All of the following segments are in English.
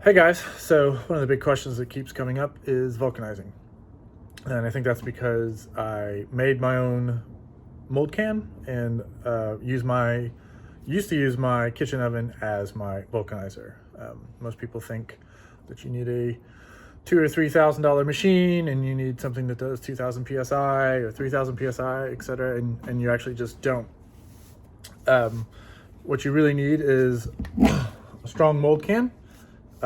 Hey guys, so one of the big questions that keeps coming up is vulcanizing. And I think that's because I made my own mold can and used to use my kitchen oven as my vulcanizer. Most people think that you need a $2,000 or $3,000 machine and you need something that does 2,000 psi or 3,000 psi, etc. And you actually just don't. What you really need is a strong mold can.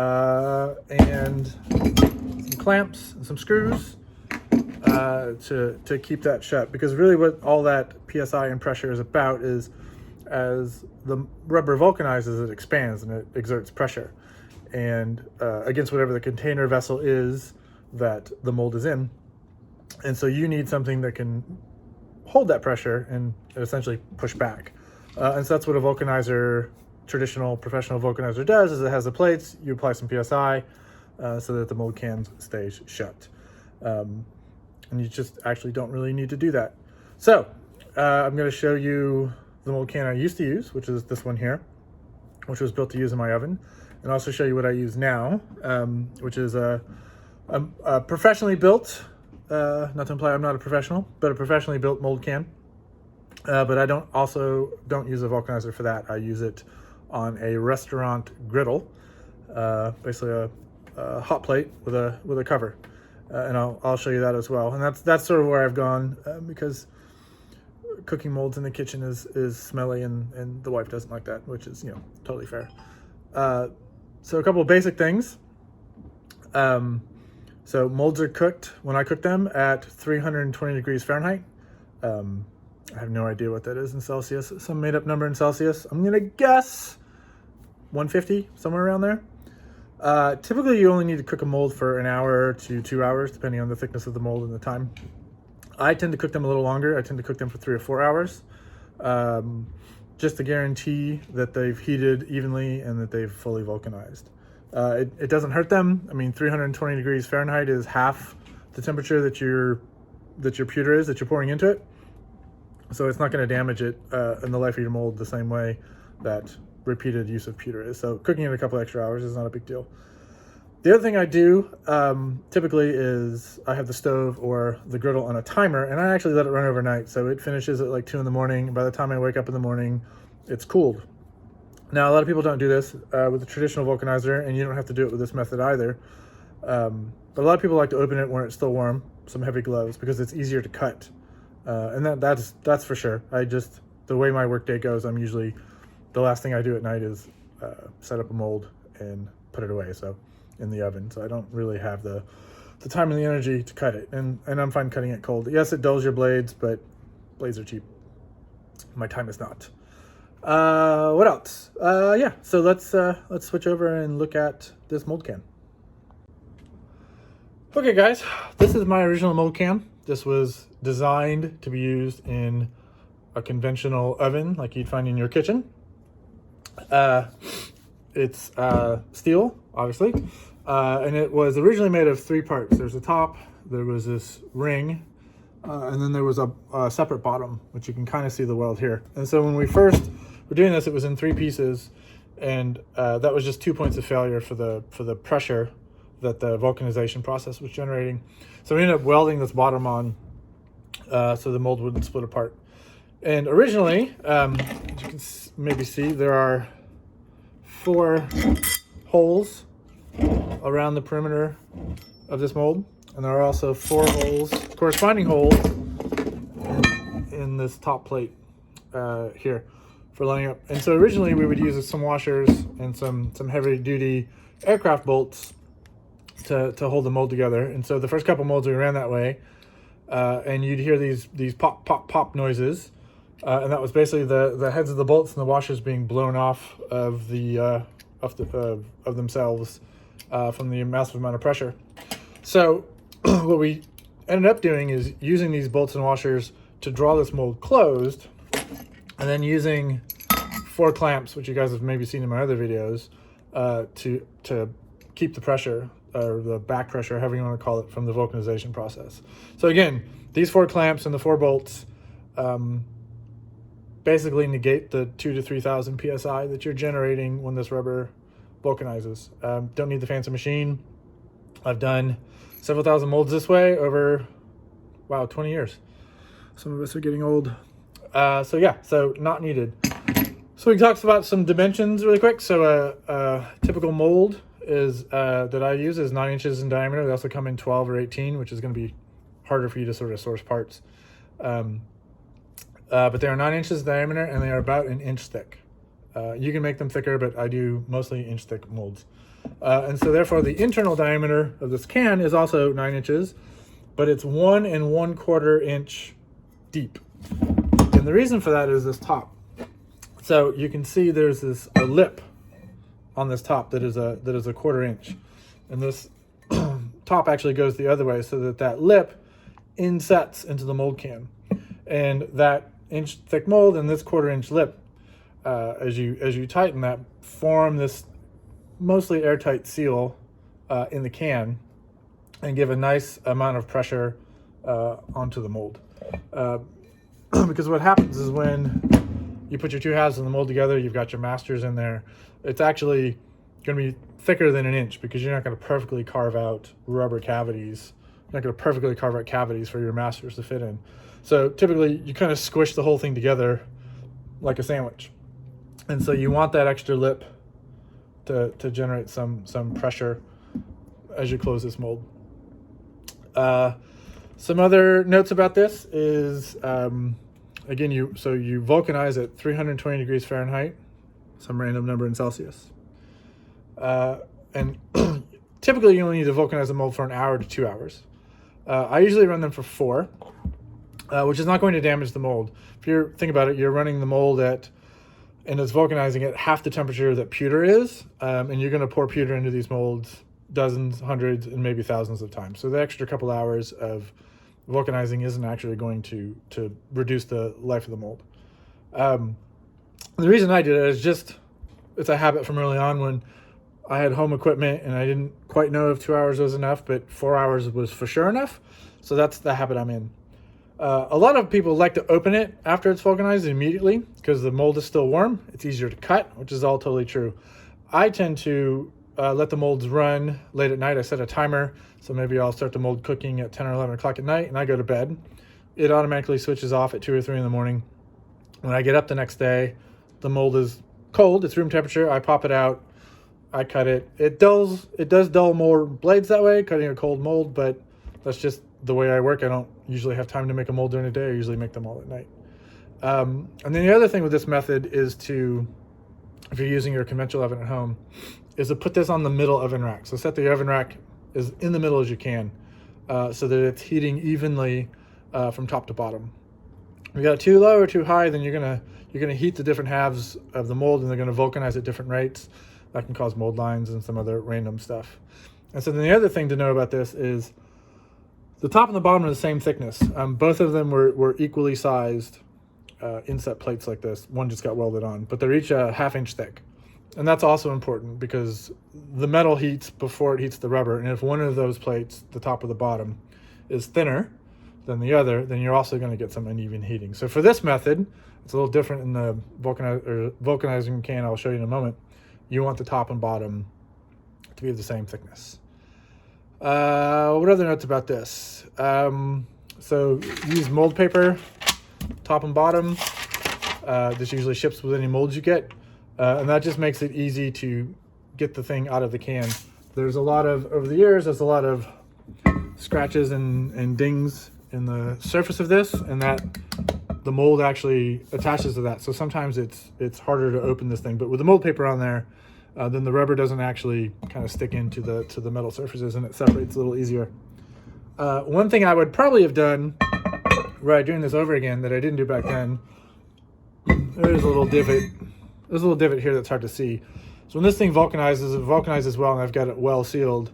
And some clamps and some screws to keep that shut, because really what all that psi and pressure is about is as the rubber vulcanizes, it expands and it exerts pressure and against whatever the container vessel is that the mold is in. And so you need something that can hold that pressure and essentially push back. And so that's what a vulcanizer, traditional professional vulcanizer, does, is it has the plates, you apply some psi so that the mold can stays shut. And you just actually don't really need to do that. So I'm going to show you the mold can I used to use, which is this one here, which was built to use in my oven, and also show you what I use now, which is a professionally built, not to imply I'm not a professional, but a professionally built mold can. But I don't use a vulcanizer for that. I use it on a restaurant griddle, basically a hot plate with a cover, and I'll show you that as well. And that's sort of where I've gone, because cooking molds in the kitchen is smelly, and the wife doesn't like that, which is totally fair. So a couple of basic things. So molds are cooked, when I cook them, at 320 degrees Fahrenheit. I have no idea what that is in Celsius. Some made up number in Celsius. I'm gonna guess 150, somewhere around there. Typically you only need to cook a mold for an hour to 2 hours, depending on the thickness of the mold and the time. I tend to cook them a little longer. I tend to cook them for 3 or 4 hours, just to guarantee that they've heated evenly and that they've fully vulcanized. It doesn't hurt them. I mean, 320 degrees Fahrenheit is half the temperature that your pewter is that you're pouring into it. So it's not going to damage it in the life of your mold the same way that repeated use of pewter is. So cooking it a couple extra hours is not a big deal. The other thing I do typically is I have the stove or the griddle on a timer, and I actually let it run overnight. So it finishes at like 2 in the morning. By the time I wake up in the morning, it's cooled. Now, a lot of people don't do this with the traditional vulcanizer, and you don't have to do it with this method either. But a lot of people like to open it when it's still warm, some heavy gloves, because it's easier to cut. And that's for sure. The way my work day goes, I'm usually, the last thing I do at night is set up a mold and put it away, so in the oven. So I don't really have the time and the energy to cut it, and I'm fine cutting it cold. Yes, it dulls your blades, but blades are cheap. My time is not. What else? Yeah, so let's switch over and look at this mold can. Okay guys, this is my original mold can. This was designed to be used in a conventional oven like you'd find in your kitchen. It's steel, obviously, and it was originally made of 3 parts. There's a top, there was this ring, and then there was a separate bottom, which you can kind of see the weld here. And so when we first were doing this, it was in 3 pieces, and that was just 2 points of failure for the pressure that the vulcanization process was generating. So we ended up welding this bottom on so the mold wouldn't split apart. And originally, as you can maybe see, there are 4 holes around the perimeter of this mold, and there are also 4 holes, corresponding holes, in this top plate here for lining up. And so originally we would use some washers and some heavy-duty aircraft bolts to hold the mold together. And so the first couple molds we ran that way, and you'd hear these pop pop pop noises, and that was basically the heads of the bolts and the washers being blown off of themselves from the massive amount of pressure. So what we ended up doing is using these bolts and washers to draw this mold closed, and then using 4 clamps, which you guys have maybe seen in my other videos, to keep the pressure, or the back pressure, however you want to call it, from the vulcanization process. So again, these 4 clamps and the 4 bolts basically negate the 2,000 to 3,000 psi that you're generating when this rubber vulcanizes. Don't need the fancy machine. I've done several thousand molds this way over, wow, 20 years. Some of us are getting old. So yeah, so not needed. So we talked about some dimensions really quick. So a typical mold is that I use is 9 inches in diameter. They also come in 12 or 18, which is going to be harder for you to sort of source parts. But they are 9 inches in diameter, and they are about an inch thick. You can make them thicker, but I do mostly inch thick molds. And so therefore the internal diameter of this can is also 9 inches, but it's 1 1/4 inch deep. And the reason for that is this top. So you can see there's a lip on this top that is a 1/4 inch. And this top actually goes the other way so that lip insets into the mold can. And that inch thick mold and this 1/4 inch lip, as you tighten that, form this mostly airtight seal in the can and give a nice amount of pressure onto the mold. Because what happens is when you put your two halves of the mold together, you've got your masters in there, it's actually going to be thicker than an inch because you're not going to perfectly carve out rubber cavities. You're not going to perfectly carve out cavities for your masters to fit in. So typically you kind of squish the whole thing together like a sandwich. And so you want that extra lip to generate some pressure as you close this mold. Some other notes about this is, again, you vulcanize at 320 degrees Fahrenheit, some random number in Celsius. And typically you only need to vulcanize a mold for an hour to 2 hours. I usually run them for 4, which is not going to damage the mold. If you think about it, you're running the mold and it's vulcanizing at half the temperature that pewter is, and you're going to pour pewter into these molds dozens, hundreds, and maybe thousands of times. So the extra couple hours of vulcanizing isn't actually going to reduce the life of the mold. The reason I did it is it's a habit from early on when I had home equipment and I didn't quite know if 2 hours was enough, but 4 hours was for sure enough. So that's the habit I'm in. A lot of people like to open it after it's vulcanized immediately because the mold is still warm. It's easier to cut, which is all totally true. I tend to let the molds run late at night. I set a timer, so maybe I'll start the mold cooking at 10 or 11 o'clock at night, and I go to bed. It automatically switches off at 2 or 3 in the morning. When I get up the next day, the mold is cold. It's room temperature. I pop it out. I cut it. It does dull more blades that way, cutting a cold mold, but that's just the way I work. I don't usually have time to make a mold during the day. I usually make them all at night. And then the other thing with this method is if you're using your conventional oven at home, is to put this on the middle oven rack. So set the oven rack as in the middle as you can, so that it's heating evenly from top to bottom. If you got it too low or too high, then you're gonna heat the different halves of the mold, and they're gonna vulcanize at different rates. That can cause mold lines and some other random stuff. And so then the other thing to know about this is the top and the bottom are the same thickness. Both of them were equally sized inset plates like this. One just got welded on, but they're each a 1/2 inch thick. And that's also important because the metal heats before it heats the rubber. And if one of those plates, the top or the bottom, is thinner than the other, then you're also going to get some uneven heating. So for this method, it's a little different in the vulcanizing can I'll show you in a moment. You want the top and bottom to be of the same thickness. What other notes about this? So use mold paper, top and bottom. This usually ships with any molds you get. And that just makes it easy to get the thing out of the can. Over the years, there's a lot of scratches and dings in the surface of this, and that the mold actually attaches to that. So sometimes it's harder to open this thing, but with the mold paper on there, then the rubber doesn't actually kind of stick into the metal surfaces, and it separates a little easier. One thing I would probably have done, right, doing this over again that I didn't do back then, there's a little divot. There's a little divot here that's hard to see. So when this thing vulcanizes, it vulcanizes well, and I've got it well sealed.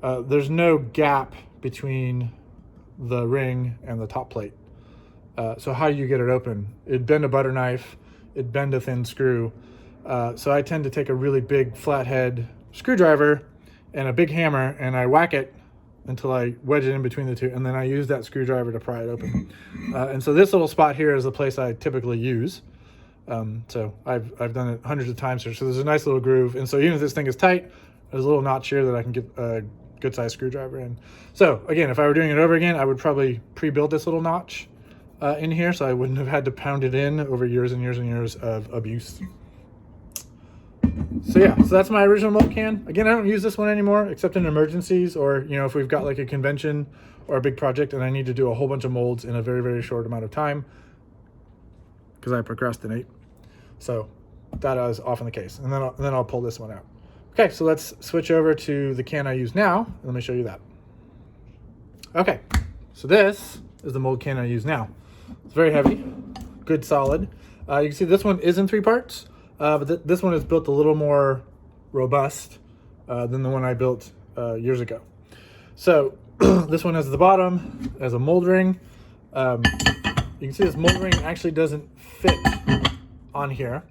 There's no gap between the ring and the top plate. So how do you get it open? It'd bend a butter knife, it'd bend a thin screw. So I tend to take a really big flathead screwdriver and a big hammer, and I whack it until I wedge it in between the two, and then I use that screwdriver to pry it open. And so this little spot here is the place I typically use. So I've done it hundreds of times here. So there's a nice little groove. And so even if this thing is tight, there's a little notch here that I can get a good sized screwdriver in. So again, if I were doing it over again, I would probably pre-build this little notch in here, so I wouldn't have had to pound it in over years and years and years of abuse. So yeah, so that's my original mold can. Again, I don't use this one anymore except in emergencies, or if we've got like a convention or a big project and I need to do a whole bunch of molds in a very, very short amount of time because I procrastinate. So that is often the case. And then I'll pull this one out. Okay, so let's switch over to the can I use now. Let me show you that. Okay, so this is the mold can I use now. It's very heavy, good solid. You can see this one is in 3 parts, but this one is built a little more robust than the one I built years ago. So this one has the bottom as a mold ring. You can see this mold ring actually doesn't fit on here.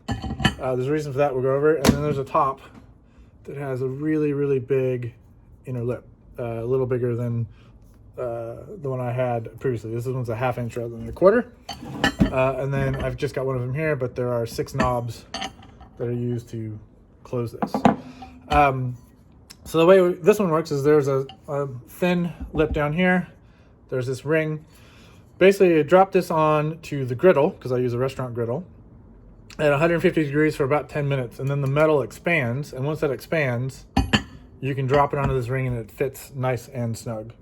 There's a reason for that, we'll go over it. And then there's a top that has a really, really big inner lip, a little bigger than the one I had previously. This one's a 1/2 inch rather than a 1/4. And then I've just got one of them here, but there are 6 knobs that are used to close this. So the way this one works is there's a thin lip down here. There's this ring. Basically, I drop this on to the griddle, because I use a restaurant griddle, at 150 degrees for about 10 minutes. And then the metal expands. And once that expands, you can drop it onto this ring and it fits nice and snug.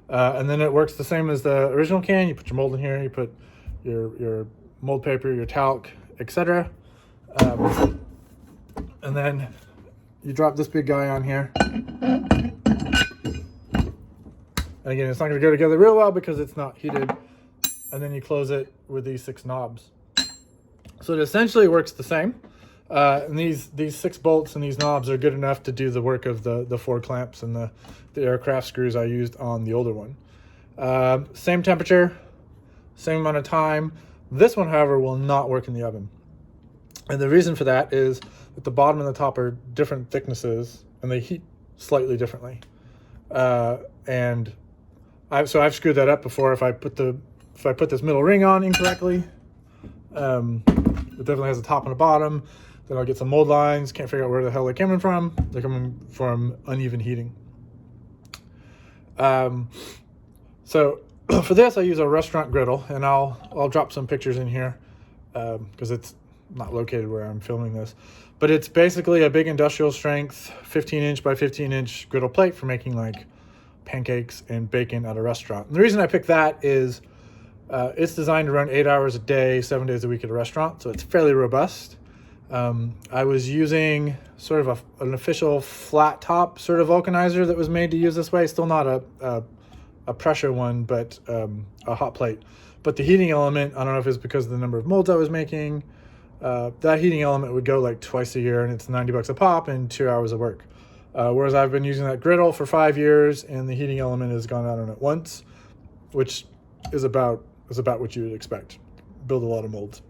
And then it works the same as the original can. You put your mold in here, you put your mold paper, your talc, etc. And then you drop this big guy on here. And again, it's not going to go together real well because it's not heated. And then you close it with these 6 knobs. So it essentially works the same. And these 6 bolts and these knobs are good enough to do the work of the 4 clamps and the aircraft screws I used on the older one. Same temperature, same amount of time. This one, however, will not work in the oven. And the reason for that is that the bottom and the top are different thicknesses and they heat slightly differently. And I've screwed that up before. If I put this middle ring on incorrectly, it definitely has a top and a bottom. Then I'll get some mold lines. Can't figure out where the hell they're coming from. They're coming from uneven heating. So for this, I use a restaurant griddle, and I'll drop some pictures in here because it's not located where I'm filming this. But it's basically a big industrial strength 15 inch by 15 inch griddle plate for making like pancakes and bacon at a restaurant. And the reason I picked that is it's designed to run 8 hours a day, 7 days a week at a restaurant, so it's fairly robust. I was using sort of an official flat top sort of vulcanizer that was made to use this way. Still not a pressure one, but a hot plate. But the heating element, I don't know if it's because of the number of molds I was making, that heating element would go like twice a year, and it's $90 a pop and 2 hours of work. Whereas I've been using that griddle for 5 years, and the heating element has gone out on it once, which is about what you would expect. Build a lot of molds.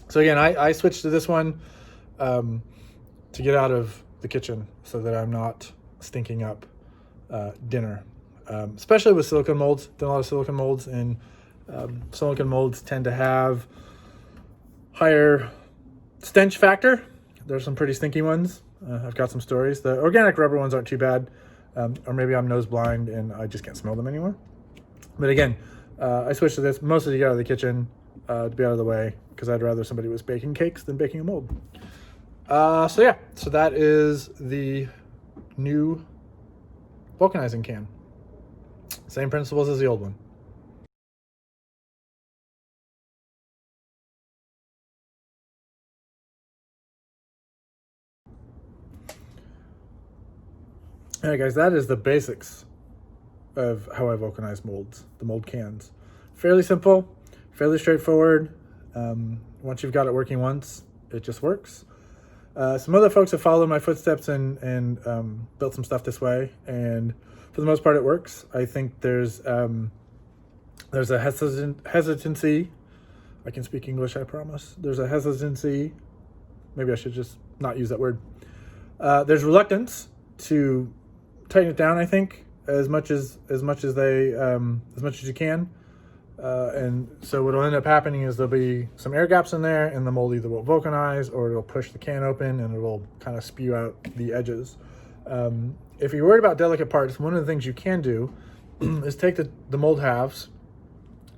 So again, I switched to this one to get out of the kitchen so that I'm not stinking up dinner. Especially with silicone molds. Done a lot of silicone molds, and silicone molds tend to have higher stench factor. There's some pretty stinky ones. I've got some stories. The organic rubber ones aren't too bad, or maybe I'm nose blind and I just can't smell them anymore. But again, I switched to this mostly to get out of the kitchen, to be out of the way, because I'd rather somebody was baking cakes than baking a mold. So yeah, so that is the new vulcanizing can. Same principles as the old one. All right, guys, that is the basics of how I vulcanize molds, the mold cans. Fairly simple, fairly straightforward. Once you've got it working once, it just works. Some other folks have followed my footsteps and built some stuff this way, and for the most part, it works. I think there's a hesitancy. I can speak English, I promise. There's a hesitancy. Maybe I should just not use that word. There's reluctance to tighten it down, I think, as much as you can. And so what will end up happening is there'll be some air gaps in there, and the mold either will vulcanize or it'll push the can open and it'll kind of spew out the edges. If you're worried about delicate parts, one of the things you can do is take the mold halves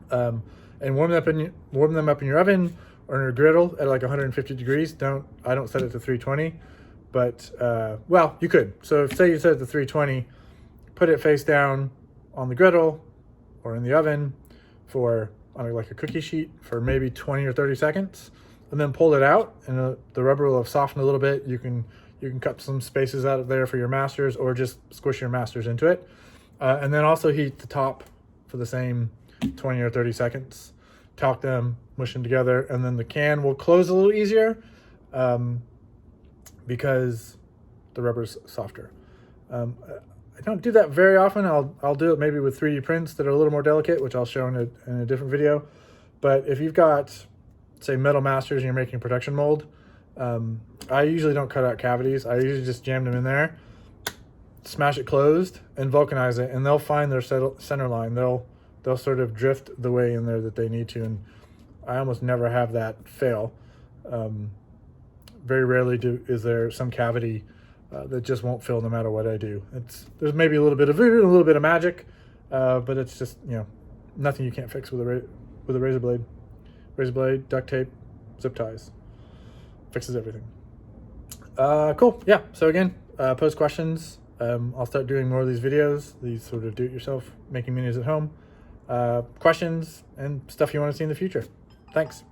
and warm them up in your oven or in your griddle at like 150 degrees. I don't set it to 320, but well, you could. So say you set it to 320, put it face down on the griddle or in the oven for like a cookie sheet for maybe 20 or 30 seconds, and then pull it out, and the rubber will have softened a little bit. You can cut some spaces out of there for your masters, or just squish your masters into it, and then also heat the top for the same 20 or 30 seconds. Talk them, mush them together, and then the can will close a little easier because the rubber's softer. I don't do that very often. I'll do it maybe with 3D prints that are a little more delicate, which I'll show in a different video. But if you've got, say, metal masters and you're making a protection mold, I usually don't cut out cavities. I usually just jam them in there, smash it closed, and vulcanize it, and they'll find their center line. They'll sort of drift the way in there that they need to, and I almost never have that fail. Very rarely is there some cavity that just won't fill no matter what I do. There's maybe a little bit of voodoo, a little bit of magic, but it's just, nothing you can't fix with a razor blade. Razor blade, duct tape, zip ties, fixes everything. Cool. Yeah. So again, post questions. I'll start doing more of these videos, these sort of do-it-yourself making minis at home. Questions and stuff you want to see in the future. Thanks.